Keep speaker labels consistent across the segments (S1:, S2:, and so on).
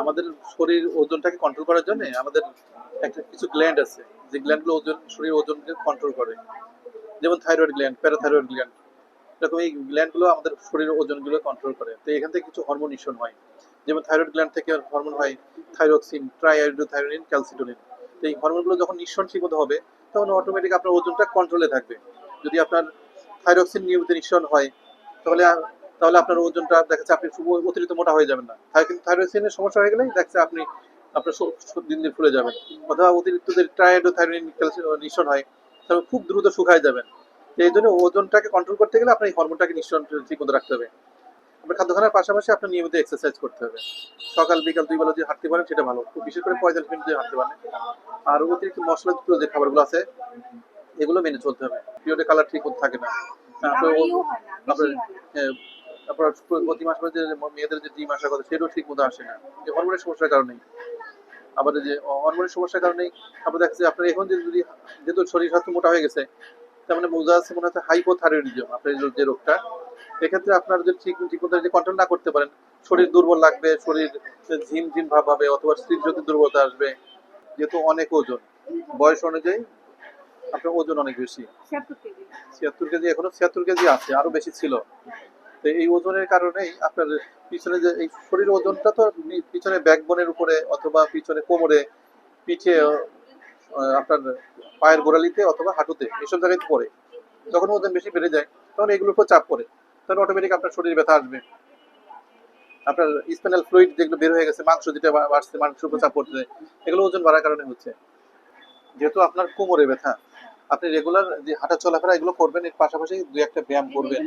S1: আমাদের শরীর ওজনটাকে কন্ট্রোল করার জন্য আমাদের একটা কিছু গ্ল্যান্ড আছে, যে গ্ল্যান্ডগুলো শরীর ওজনকে কন্ট্রোল করে, যেমন থাইরয়েড গ্ল্যান্ড, প্যারাথাইরয়েড গ্ল্যান্ড। এরকম এই গ্ল্যান্ডগুলো আমাদের শরীরের ওজনগুলো কন্ট্রোল করে। তো এখান থেকে কিছু হরমোন নিঃসরণ হয়, যেমন থাইরয়েড গ্ল্যান্ড থেকে হরমোন হয় থাইরক্সিন, ট্রাইআইডোথাইরোনিন, ক্যালসিটোনিন। তো এই হরমোনগুলো যখন নিঃসরণ ঠিকমতো হবে, তখন অটোমেটিক আপনার ওজনটা কন্ট্রোলে থাকবে। যদি আপনার থাইরক্সিন নিয়মিত নিঃসরণ হয়, তাহলে তাহলে আপনার ওজনটা দেখা যাচ্ছে আপনি অতিরিক্ত মোটা হয়ে যাবেন না। কিন্তু থাইরয়েডের সমস্যা হয়ে গেলে দেখা যাচ্ছে আপনি আপনার দিন দিন ফুলে যাবেন। অথবা অতিরিক্ত যদি ট্রাইআইডোথাইরোনিন নিঃসরণ হয়, তাহলে খুব দ্রুত শুকায় যাবেন। এই জন্য ওজনটাকে কন্ট্রোল করতে গেলে আপনার এই হরমোনটাকে নিঃসরণ ঠিক মতো রাখতে হবে। আপনার খাদ্য খাওয়ার পাশাপাশি আপনার নিয়মিত এক্সারসাইজ করতে হবে। সকাল বিকাল ২ বেলা যদি হাঁটতে পারেন সেটা ভালো, খুব বিশেষ করে ৪৫ মিনিট যদি হাঁটতে পারেন। আর অতিরিক্ত মশলাযুক্ত যে খাবারগুলো আছে এগুলো মেনে চলতে হবে। পিরিয়ডে কালার ঠিক মতো থাকে না। আপনার তারপর প্রতি মাস যে মেয়েদের যে ডিম আসার কথা সেটাও ঠিক মতো আসে না, যে হরমোনের সমস্যার কারণেই। আবার যে হরমোনের সমস্যার কারণেই আপনার দেখা যাচ্ছে আপনার এখন যদি যেহেতু শরীর স্বাস্থ্য মোটা হয়ে গেছে, তার মানে বোঝা যাচ্ছে মনে হচ্ছে হাইপোথাইরয়েডিজম আপনার যে রোগটা। এক্ষেত্রে আপনার যদি ঠিক মতো যদি কন্ট্রোল না করতে পারেন, শরীর দুর্বল লাগবে, শরীর ঝিম ভাব হবে, অথবা স্ত্রীর দুর্বলতা আসবে। যেহেতু অনেক ওজন, বয়স অনুযায়ী আপনার ওজন অনেক বেশি, ৭৬ কেজি, এখনো ৭৬ কেজি আছে, আরো বেশি ছিল। তো এই ওজনের কারণেই আপনার পিছনে যে এই শরীর ওজনটা তো পিছনে ব্যাকবোনের উপরে অথবা পিছনে কোমরে, পিঠে, আপনার পায়ের গোড়ালিতে অথবা হাঁটুতে, এসব জায়গায় পড়ে। যখন ওজন বেশি বেড়ে যায় তখন এগুলোর উপর চাপ পড়ে, তখন অটোমেটিক আপনার শরীরে ব্যথা আসবে। আপনার স্পাইনাল ফ্লুইড যেগুলো বের হয়ে গেছে, মাংস যেটা বাড়ছে, মাংসের উপর চাপ পড়ছে, এগুলো ওজন বাড়ার কারণে হচ্ছে। যেহেতু আপনার কোমরে ব্যথা, আপনি রেগুলার যে হাঁটা চলাফেরা এগুলো করবেন, এর পাশাপাশি দুই একটা ব্যায়াম করবেন।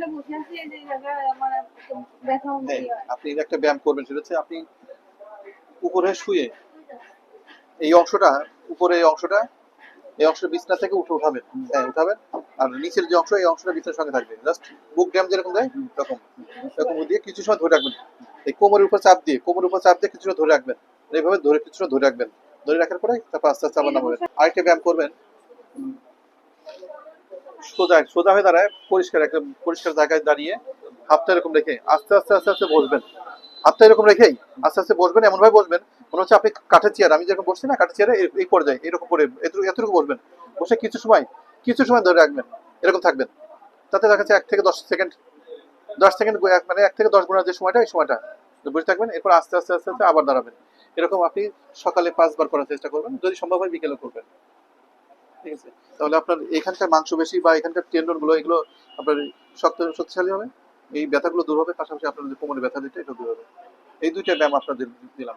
S1: আপনি একটা ব্যায়াম করবেন, সেটা হচ্ছে আপনি উপরে শুয়ে এই অংশটা, উপরে এই অংশটা বিছনা থেকে উঠাবেন। হ্যাঁ, উঠাবেন। আর নিচের যে অংশ, এই অংশটা বিছনার সঙ্গে থাকবে। জাস্ট বুক ড্যাম যেরকম দেয় এরকম দিয়ে কিছু সময় ধরে রাখবেন। এই কোমরের উপর চাপ দিয়ে কিছু সময় ধরে রাখবেন। এইভাবে কিছু সময় ধরে রাখবেন। ধরে রাখার পরে তারপর আস্তে আস্তে আবার নামাবেন। আরেকটা ব্যায়াম করবেন, সোজা হয়ে দাঁড়ায় পরিষ্কার জায়গায় দাঁড়িয়ে হাতটা এরকম রেখে আস্তে আস্তে আস্তে আস্তে বসবেন। হাতটা এরকম রেখেই আস্তে আস্তে বসবেন, এমন ভাবে বসবেন মনে হচ্ছে আপনি কাঠের চেয়ার, আমি যেরকম বসছি না কাঠের চেয়ারে, এই পর্যায়ে এরকম করে এতটুকু বসবেন। বসে কিছু সময় ধরে রাখবেন, এরকম থাকবেন। তাতে দেখা যাচ্ছে ১ থেকে ১০ সেকেন্ড, ১০ সেকেন্ড মানে ১ থেকে ১০ গুণার যে সময়টা, এই সময়টা বসে থাকবেন। এরপর আস্তে আস্তে আস্তে আস্তে আবার দাঁড়াবেন। এরকম আপনি সকালে ৫ বার করার চেষ্টা করবেন, যদি সম্ভব হয় বিকেলে করবেন। ঠিক আছে? তাহলে আপনার এখানকার মাংসপেশি বা এখানকার টেন্ডন গুলো, এগুলো আপনার শক্তিশালী হবে। এই ব্যথাগুলো দূর হবে, পাশাপাশি আপনার যে কোমরে ব্যথা দিতে এটা দূর হবে। এই ২টা ব্যায়াম আপনাদের দিলাম।